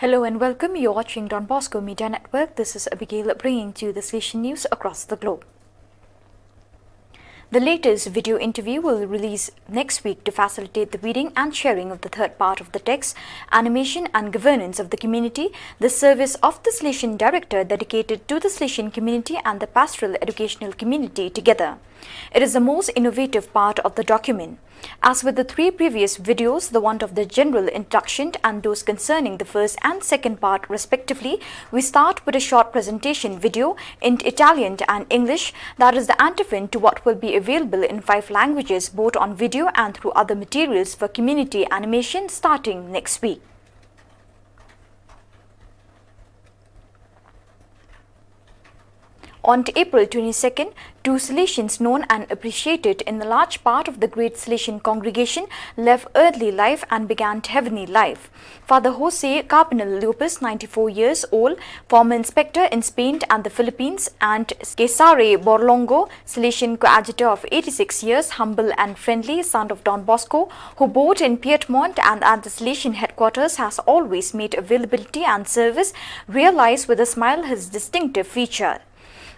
Hello and welcome. You're watching Don Bosco Media Network. This is Abigail bringing to you the Salesian news across the globe. The latest video interview will release next week to facilitate the reading and sharing of the third part of the text, Animation and Governance of the Community, the service of the Salesian Director dedicated to the Salesian community and the pastoral educational community together. It is the most innovative part of the document. As with the three previous videos, the one of the general introduction and those concerning the first and second part respectively, we start with a short presentation video in Italian and English that is the antiphon to what will be available in 5 languages both on video and through other materials for community animation starting next week. On April 22nd, 2 Salesians known and appreciated in a large part of the great Salesian congregation left earthly life and began heavenly life. Father Jose Cardinal Lopez, 94 years old, former inspector in Spain and the Philippines, and Cesare Borlongo, Salesian coadjutor of 86 years, humble and friendly, son of Don Bosco, who both in Piedmont and at the Salesian headquarters has always made availability and service, realized with a smile his distinctive feature.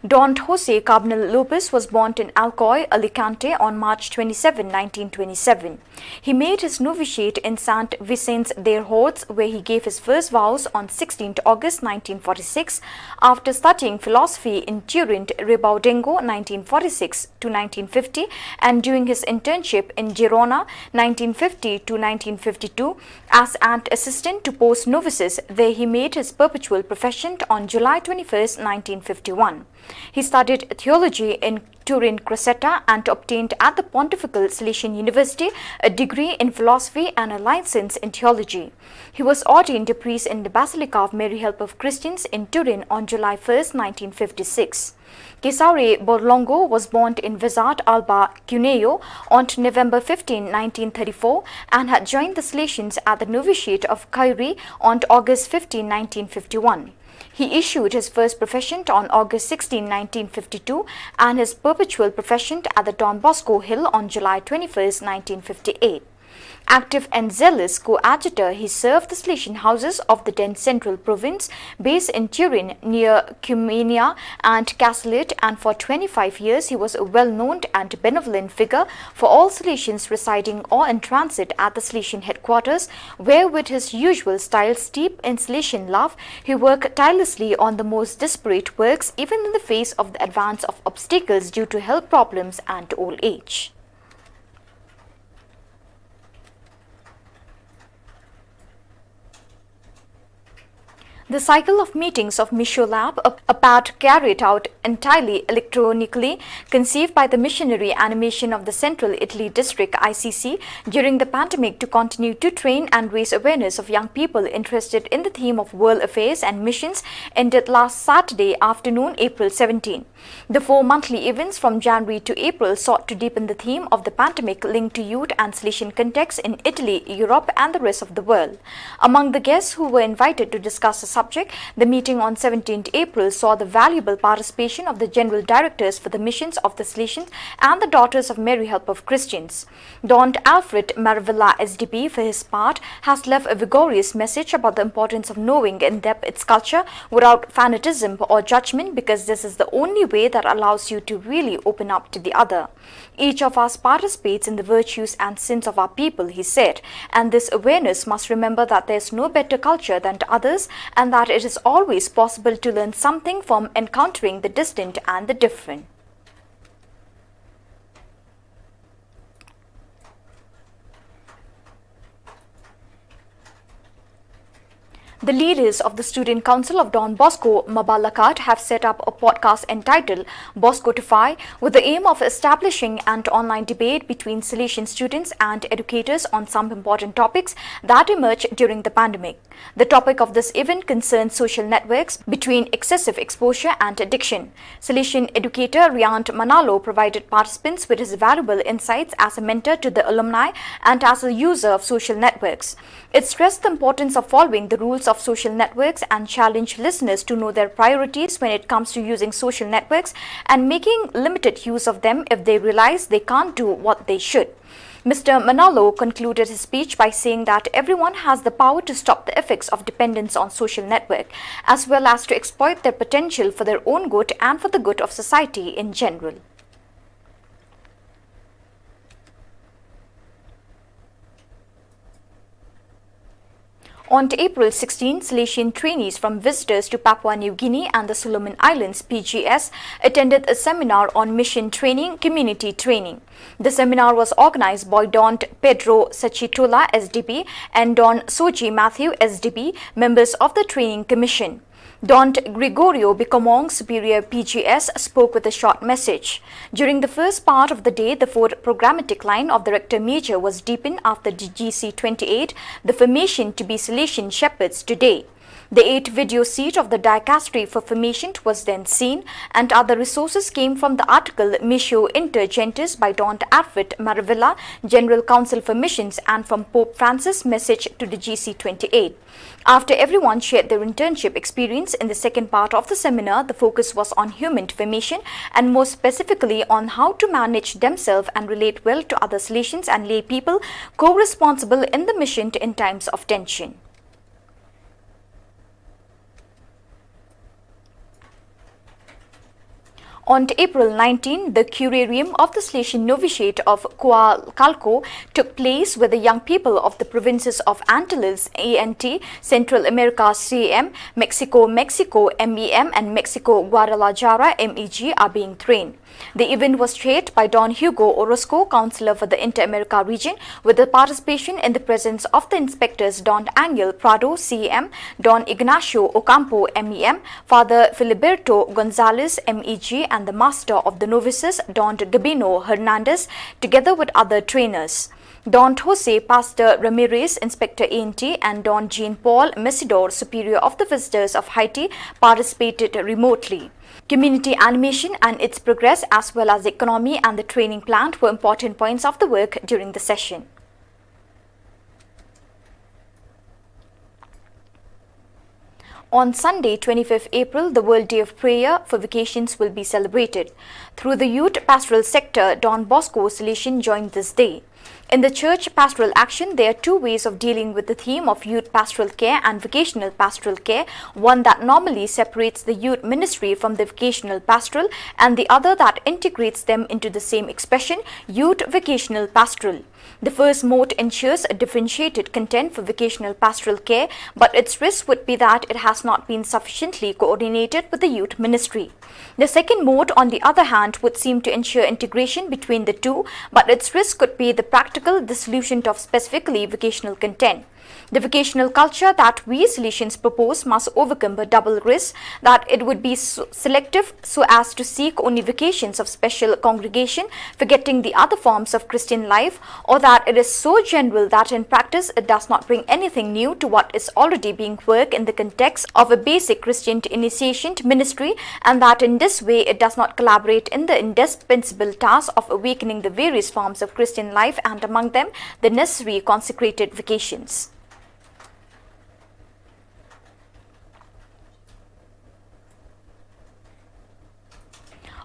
Don Jose Cardinal Lopez was born in Alcoy, Alicante on March 27, 1927. He made his novitiate in St. Vicente de Horts, where he gave his first vows on 16 August 1946. After studying philosophy in Turin, Ribaudengo 1946 to 1950, and doing his internship in Girona 1950 to 1952 as an assistant to post novices, there he made his perpetual profession on July 21, 1951. He studied theology in Turin Crocetta and obtained at the Pontifical Salesian University a degree in philosophy and a license in theology. He was ordained a priest in the Basilica of Mary Help of Christians in Turin on July 1, 1956. Cesare Borlongo was born in Vezat Alba, Cuneo on November 15, 1934 and had joined the Salesians at the novitiate of Cairi on August 15, 1951. He issued his first profession on August 16, 1952 and his perpetual profession at the Don Bosco Hill on July 21, 1958. Active and zealous coadjutor, he served the Salesian houses of the then Central Province, based in Turin near Cumania and Castellet, and for 25 years he was a well-known and benevolent figure for all Salesians residing or in transit at the Salesian headquarters, where with his usual style steeped in Salesian love, he worked tirelessly on the most disparate works even in the face of the advance of obstacles due to health problems and old age. The cycle of meetings of Mission Lab, a part carried out entirely electronically, conceived by the Missionary Animation of the Central Italy District (ICC) during the pandemic to continue to train and raise awareness of young people interested in the theme of world affairs and missions, ended last Saturday afternoon, April 17. The 4 monthly events from January to April sought to deepen the theme of the pandemic linked to youth and Salesian context in Italy, Europe and the rest of the world. Among the guests who were invited to discuss the subject, the meeting on 17 April saw the valuable participation of the General Directors for the missions of the Salesians and the Daughters of Mary Help of Christians. Don Alfred Maravilla SDP, for his part, has left a vigorous message about the importance of knowing in depth its culture without fanatism or judgment, because this is the only way that allows you to really open up to the other. Each of us participates in the virtues and sins of our people, he said, and this awareness must remember that there is no better culture than to others, and that it is always possible to learn something from encountering the distant and the different. The leaders of the Student Council of Don Bosco, Mabalakat, have set up a podcast entitled Boscotify with the aim of establishing an online debate between Salesian students and educators on some important topics that emerged during the pandemic. The topic of this event concerns social networks between excessive exposure and addiction. Salesian educator Riant Manalo provided participants with his valuable insights as a mentor to the alumni and as a user of social networks. It stressed the importance of following the rules of social networks and challenged listeners to know their priorities when it comes to using social networks and making limited use of them if they realize they can't do what they should. Mr. Manalo concluded his speech by saying that everyone has the power to stop the effects of dependence on social network, as well as to exploit their potential for their own good and for the good of society in general. On April 16, Salesian trainees from Visitors to Papua New Guinea and the Solomon Islands (PGS) attended a seminar on mission training, community training. The seminar was organized by Don Pedro Sachitola, SDP, and Don Soji Matthew, SDP, members of the Training Commission. Don Gregorio Bicomong, Superior PGS, spoke with a short message. During the first part of the day, the fourth programmatic line of the Rector Major was deepened after GC28, the formation to be Salesian Shepherds today. The 8-video seat of the dicastery for formation was then seen, and other resources came from the article Missio Inter Gentes by Don Arvid Maravilla, General Council for Missions, and from Pope Francis' message to the GC28. After everyone shared their internship experience in the second part of the seminar, the focus was on human formation and more specifically on how to manage themselves and relate well to other Salesians and lay people co-responsible in the mission in times of tension. On April 19, the curarium of the Salesian Novitiate of Coacalco took place where the young people of the provinces of Antilles, ANT, Central America, CAM, Mexico, MEM, and Mexico, Guadalajara, MEG, are being trained. The event was chaired by Don Hugo Orozco, Councillor for the Inter-America region, with the participation in the presence of the inspectors Don Angel Prado, CAM, Don Ignacio Ocampo, MEM, Father Filiberto Gonzalez, MEG, and the Master of the Novices, Don Gabino Hernandez, together with other trainers. Don Jose Pastor Ramirez, Inspector ANT, and Don Jean Paul Mesidor, Superior of the Visitors of Haiti, participated remotely. Community animation and its progress, as well as the economy and the training plant, were important points of the work during the session. On Sunday, 25th April, the World Day of Prayer for Vocations will be celebrated. Through the youth pastoral sector, Don Bosco Salesian joined this day. In the church pastoral action, there are two ways of dealing with the theme of youth pastoral care and vocational pastoral care, one that normally separates the youth ministry from the vocational pastoral and the other that integrates them into the same expression, youth vocational pastoral. The first mode ensures a differentiated content for vocational pastoral care, but its risk would be that it has not been sufficiently coordinated with the youth ministry. The second mode, on the other hand, would seem to ensure integration between the two, but its risk could be the practical dissolution of specifically vocational content. The vocational culture that we Salesians propose must overcome a double risk, that it would be selective so as to seek only vocations of special congregation, forgetting the other forms of Christian life, or that it is so general that in practice it does not bring anything new to what is already being worked in the context of a basic Christian initiation ministry, and that in this way it does not collaborate in the indispensable task of awakening the various forms of Christian life, and among them the necessary consecrated vocations.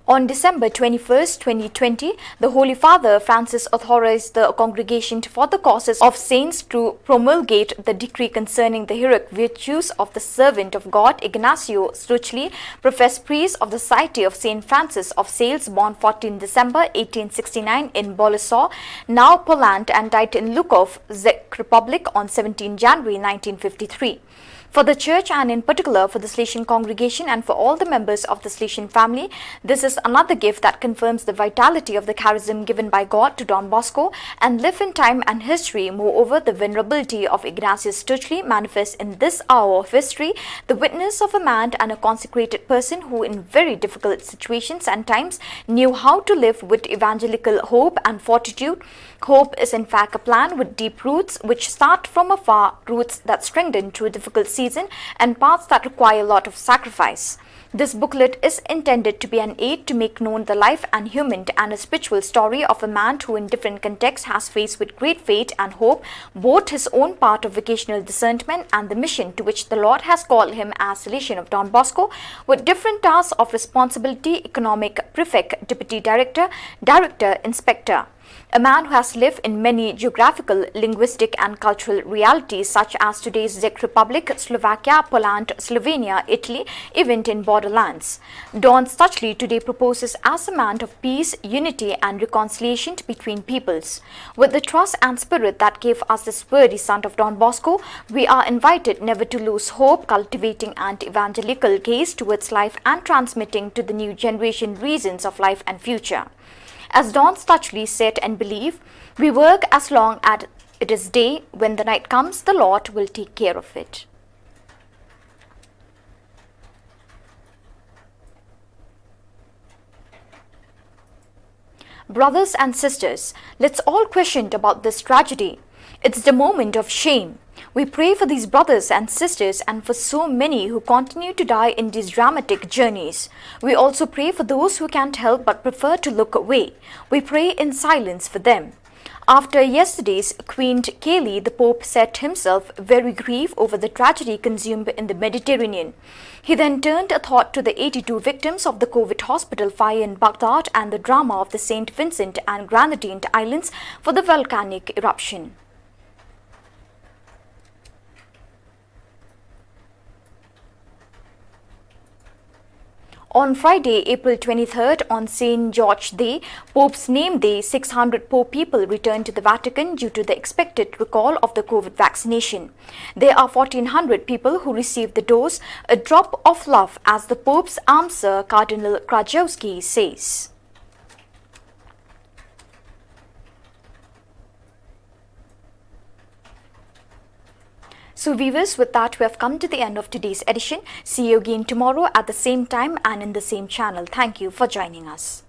On December 21, 2020, the Holy Father Francis authorized the Congregation for the Causes of Saints to promulgate the decree concerning the heroic virtues of the servant of God Ignacio Struchli, professed priest of the Society of St. Francis of Sales, born 14 December 1869 in Boleslaw, now Poland, and died in Lukov, Czech Republic on 17 January 1953. For the Church, and in particular for the Salesian congregation and for all the members of the Salesian family, this is another gift that confirms the vitality of the charism given by God to Don Bosco and live in time and history. Moreover, the venerability of Ignatius Sturchley manifests in this hour of history the witness of a man and a consecrated person who in very difficult situations and times knew how to live with evangelical hope and fortitude. Hope is in fact a plant with deep roots which start from afar, roots that strengthen through difficult season and paths that require a lot of sacrifice. This booklet is intended to be an aid to make known the life and human and a spiritual story of a man who in different contexts has faced with great faith and hope both his own part of vocational discernment and the mission to which the Lord has called him as Salesian of Don Bosco, with different tasks of responsibility: economic prefect, deputy director, director, inspector. A man who has lived in many geographical, linguistic and cultural realities such as today's Czech Republic, Slovakia, Poland, Slovenia, Italy, even in borderlands. Don Stuchley today proposes as a man of peace, unity and reconciliation between peoples. With the trust and spirit that gave us this worthy son of Don Bosco, we are invited never to lose hope, cultivating an evangelical gaze towards life and transmitting to the new generation reasons of life and future. As Don Stuchley said and believed, we work as long as it is day. When the night comes, the Lord will take care of it. Brothers and sisters, let's all question about this tragedy. It's the moment of shame. We pray for these brothers and sisters and for so many who continue to die in these dramatic journeys. We also pray for those who can't help but prefer to look away. We pray in silence for them. After yesterday's Queen Kaylee, the Pope said himself very grieved over the tragedy consumed in the Mediterranean. He then turned a thought to the 82 victims of the COVID hospital fire in Baghdad and the drama of the St. Vincent and Grenadine Islands for the volcanic eruption. On Friday, April 23rd, on St. George Day, Pope's name day, 600 Pope people returned to the Vatican due to the expected recall of the COVID vaccination. There are 1,400 people who received the dose, a drop of love, as the Pope's answer, Cardinal Krajewski says. So viewers, with that we have come to the end of today's edition. See you again tomorrow at the same time and in the same channel. Thank you for joining us.